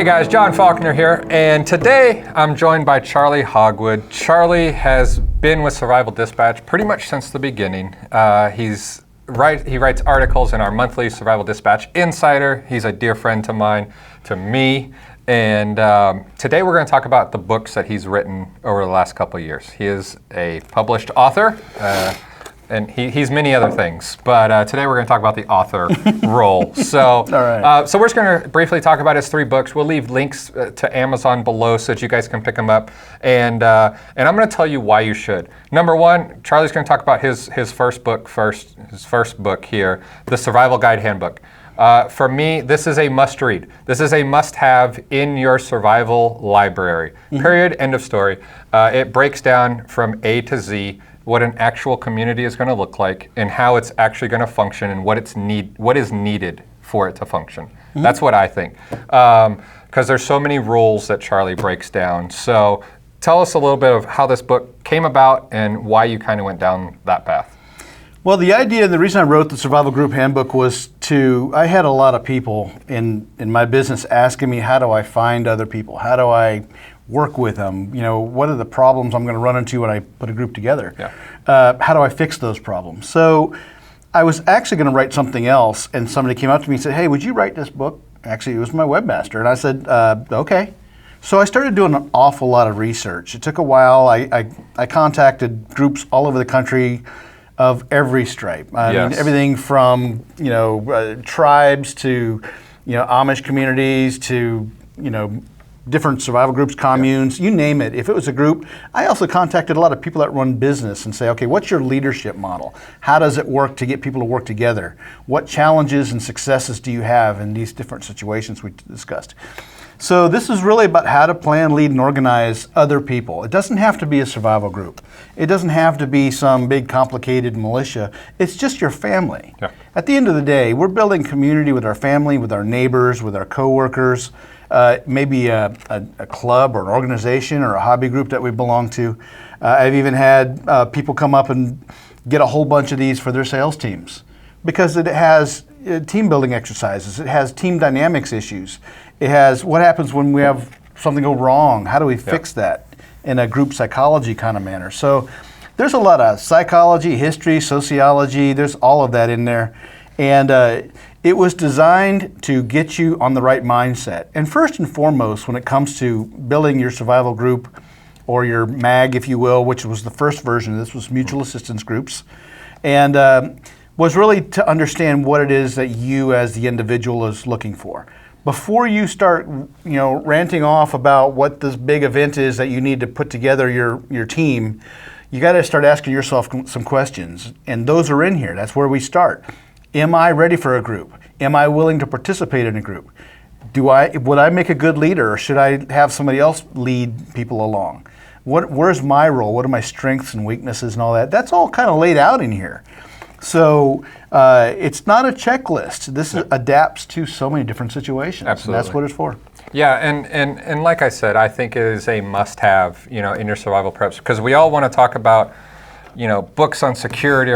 Hey guys, John Faulkner here, and today I'm joined by Charley Hogwood. Charley has been with Survival Dispatch pretty much since the beginning. He writes articles in our monthly Survival Dispatch Insider. He's a dear friend to me, and today we're going to talk about the books that he's written over the last couple of years. He is a published author, and he's many other things, but today we're going to talk about the author role. So, All right. So we're just going to briefly talk about his 3 books. We'll leave links to Amazon below so that you guys can pick them up, and I'm going to tell you why you should. Number 1, Charley's going to talk about his first book here, the Survival Guide Handbook. For me, this is a must-read. This is a must-have in your survival library. Period. End of story. It breaks down from A to Z what an actual community is going to look like and how it's actually going to function and what is needed for it to function. That's what I think. Because there's so many rules that Charley breaks down. So tell us a little bit of how this book came about and why you kind of went down that path. Well, the idea and the reason I wrote the Survival Group Handbook was I had a lot of people in my business asking me, how do I find other people? How do I work with them? You know, what are the problems I'm going to run into when I put a group together? Yeah. How do I fix those problems? So I was actually going to write something else, and somebody came up to me and said, hey, would you write this book? Actually, it was my webmaster. And I said, okay. So I started doing an awful lot of research. It took a while. I contacted groups all over the country of every stripe. I mean, everything from tribes to Amish communities to different survival groups, communes, you name it. If it was a group, I also contacted a lot of people that run business and say, okay, what's your leadership model? How does it work to get people to work together? What challenges and successes do you have in these different situations we discussed? So this is really about how to plan, lead, and organize other people. It doesn't have to be a survival group. It doesn't have to be some big complicated militia. It's just your family. Yeah. At the end of the day, we're building community with our family, with our neighbors, with our coworkers, maybe a club or an organization or a hobby group that we belong to. I've even had people come up and get a whole bunch of these for their sales teams because it has team building exercises. It has team dynamics issues. It has what happens when we have something go wrong. How do we fix that in a group psychology kind of manner? So there's a lot of psychology, history, sociology. There's all of that in there. And it was designed to get you on the right mindset. And first and foremost, when it comes to building your survival group or your MAG, if you will, which was the first version of this, was mutual assistance groups, and was really to understand what it is that you as the individual is looking for. Before you start, ranting off about what this big event is that you need to put together your team, you got to start asking yourself some questions, and those are in here. That's where we start. Am I ready for a group? Am I willing to participate in a group? Would I make a good leader, or should I have somebody else lead people along? Where's my role? What are my strengths and weaknesses and all that? That's all kind of laid out in here. So it's not a checklist. This adapts to so many different situations. Absolutely. And that's what it's for. Yeah, and like I said, I think it is a must-have, in your survival preps, because we all want to talk about, books on security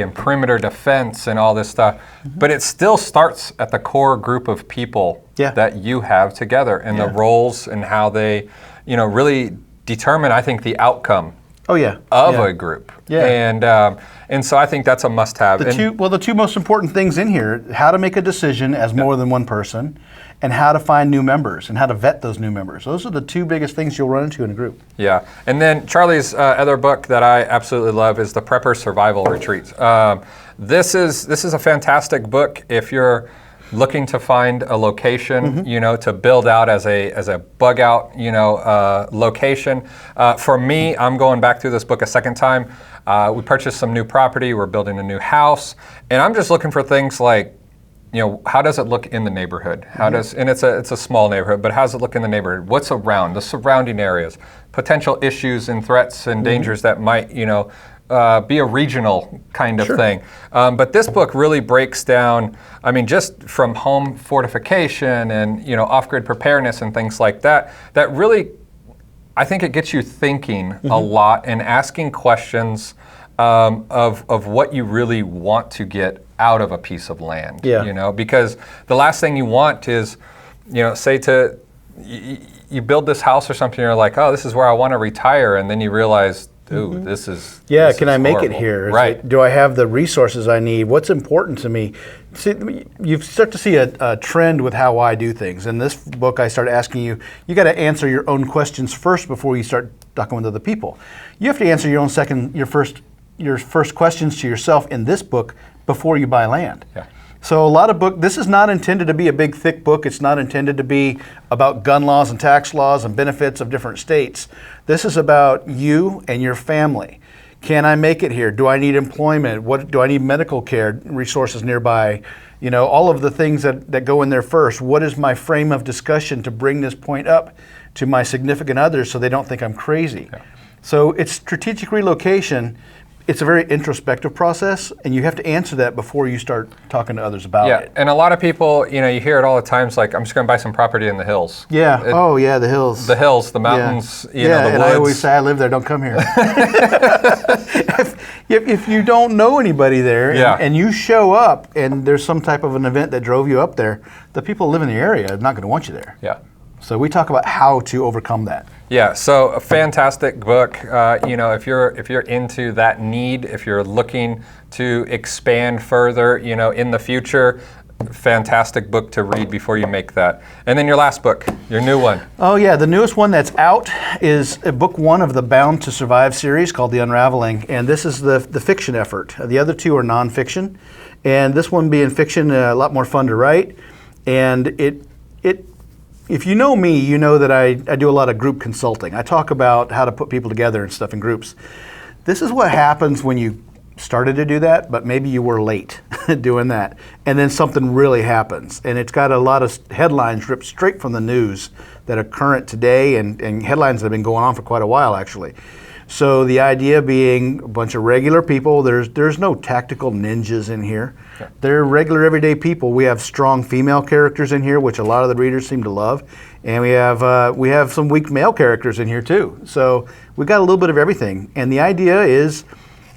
and perimeter defense and all this stuff, but it still starts at the core group of people that you have together and the roles and how they, really determine, I think, the outcome of a group. Yeah. And so I think that's a must-have. The two most important things in here, how to make a decision as more than one person, and how to find new members and how to vet those new members. Those are the 2 biggest things you'll run into in a group. Yeah, and then Charley's other book that I absolutely love is the Prepper Survival Retreats. This is a fantastic book if you're looking to find a location, to build out as a bug out, location. For me, I'm going back through this book a second time. We purchased some new property. We're building a new house, and I'm just looking for things like, how does it look in the neighborhood? And it's a small neighborhood, but how does it look in the neighborhood? What's around the surrounding areas? Potential issues and threats and dangers that might, be a regional kind of thing. But this book really breaks down, just from home fortification and, off-grid preparedness and things like that, that really, I think it gets you thinking a lot and asking questions of what you really want to get out of a piece of land. Because the last thing you want is, say you build this house or something, you're like, oh, this is where I want to retire, and then you realize, ooh, this is can I make it here? Right. Do I have the resources I need? What's important to me? See, you start to see a trend with how I do things. In this book, I start asking you got to answer your own questions first before you start talking with other people. You have to answer your first questions to yourself in this book before you buy land. Yeah. So a lot of this is not intended to be a big, thick book. It's not intended to be about gun laws and tax laws and benefits of different states. This is about you and your family. Can I make it here? Do I need employment? What do I need? Medical care, resources nearby, all of the things that go in there first. What is my frame of discussion to bring this point up to my significant others so they don't think I'm crazy? Yeah. So it's strategic relocation. It's a very introspective process, and you have to answer that before you start talking to others about it. And a lot of people, you hear it all the time. It's like, I'm just going to buy some property in the hills. Yeah. The hills. The hills, the mountains, the woods. And I always say, I live there, don't come here. if you don't know anybody there, and you show up, and there's some type of an event that drove you up there, the people who live in the area are not going to want you there. Yeah. So we talk about how to overcome that. Yeah, so a fantastic book. If you're into that need, if you're looking to expand further, in the future, fantastic book to read before you make that. And then your last book, your new one. Oh yeah, the newest one that's out is book 1 of the Bound to Survive series called The Unraveling, and this is the fiction effort. The other 2 are nonfiction, and this one being fiction, a lot more fun to write, and it. If you know me, you know that I do a lot of group consulting. I talk about how to put people together and stuff in groups. This is what happens when you started to do that, but maybe you were late doing that. And then something really happens. And it's got a lot of headlines ripped straight from the news that are current today and headlines that have been going on for quite a while, actually. So the idea being a bunch of regular people. There's no tactical ninjas in here. Yeah. They're regular everyday people. We have strong female characters in here, which a lot of the readers seem to love, and we have some weak male characters in here too. So we got a little bit of everything. And the idea is,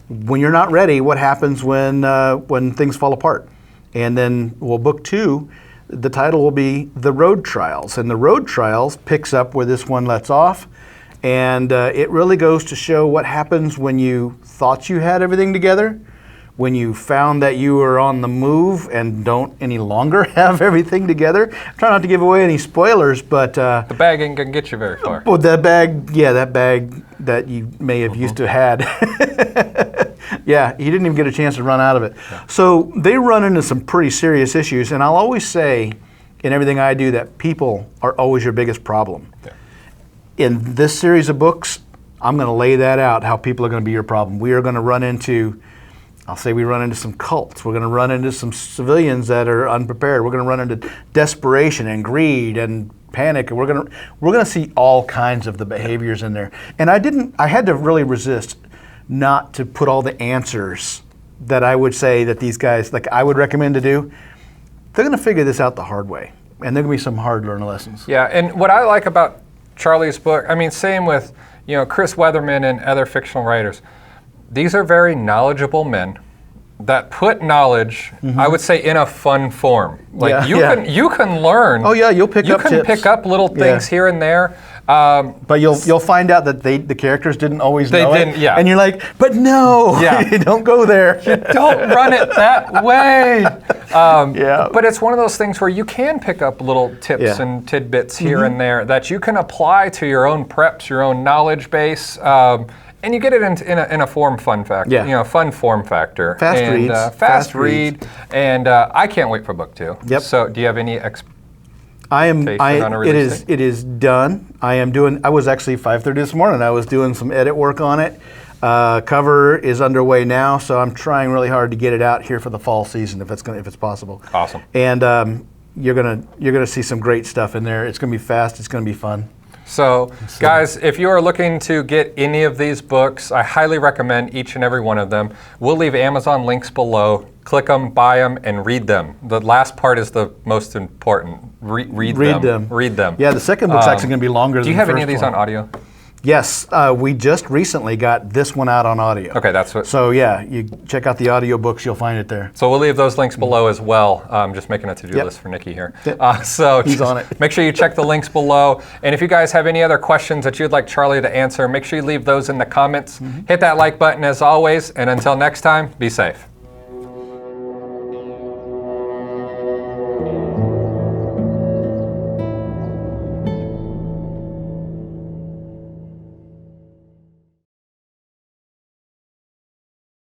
when you're not ready, what happens when things fall apart? And then, book 2, the title will be The Road Trials, and The Road Trials picks up where this one lets off. And it really goes to show what happens when you thought you had everything together, when you found that you were on the move and don't any longer have everything together. Try not to give away any spoilers, but... the bag ain't going to get you very far. Well, that bag that you may have used to had. Yeah, he didn't even get a chance to run out of it. Yeah. So they run into some pretty serious issues, and I'll always say in everything I do that people are always your biggest problem. Yeah. In this series of books, I'm going to lay that out, how people are going to be your problem. We are going to run into some cults. We're going to run into some civilians that are unprepared. We're going to run into desperation and greed and panic. And we're going to see all kinds of the behaviors in there. And I had to really resist not to put all the answers that I would say that these guys, like I would recommend to do. They're going to figure this out the hard way. And there are going to be some hard learned lessons. Yeah, and what I like about Charley's book, same with Chris Weatherman and other fictional writers. These are very knowledgeable men that put knowledge, I would say, in a fun form. Like you can learn. Oh yeah, you'll pick up tips. You can pick up little things here and there. But you'll find out that the characters didn't always know it. Yeah. And you're like, but no, don't go there. You don't run it that way. But it's one of those things where you can pick up little tips and tidbits here and there that you can apply to your own preps, your own knowledge base. And you get it in a fun form factor. Fun form factor. Fast reads. And I can't wait for book 2. Yep. So do you have any It is done. I was actually 5:30 this morning. I was doing some edit work on it. Cover is underway now, so I'm trying really hard to get it out here for the fall season if it's possible. Awesome. And you're gonna see some great stuff in there. It's gonna be fast. It's gonna be fun. So, guys, if you are looking to get any of these books, I highly recommend each and every one of them. We'll leave Amazon links below. Click them, buy them, and read them. The last part is the most important. Read them. Yeah, the second book's actually going to be longer than the first one. Do you have any of these on audio? Yes, we just recently got this one out on audio. Okay, that's what. So yeah, you check out the audio books, you'll find it there. So we'll leave those links below as well. Just making a to-do list for Nikki here. So He's on it. Make sure you check the links below. And if you guys have any other questions that you'd like Charley to answer, make sure you leave those in the comments. Hit that like button as always. And until next time, be safe.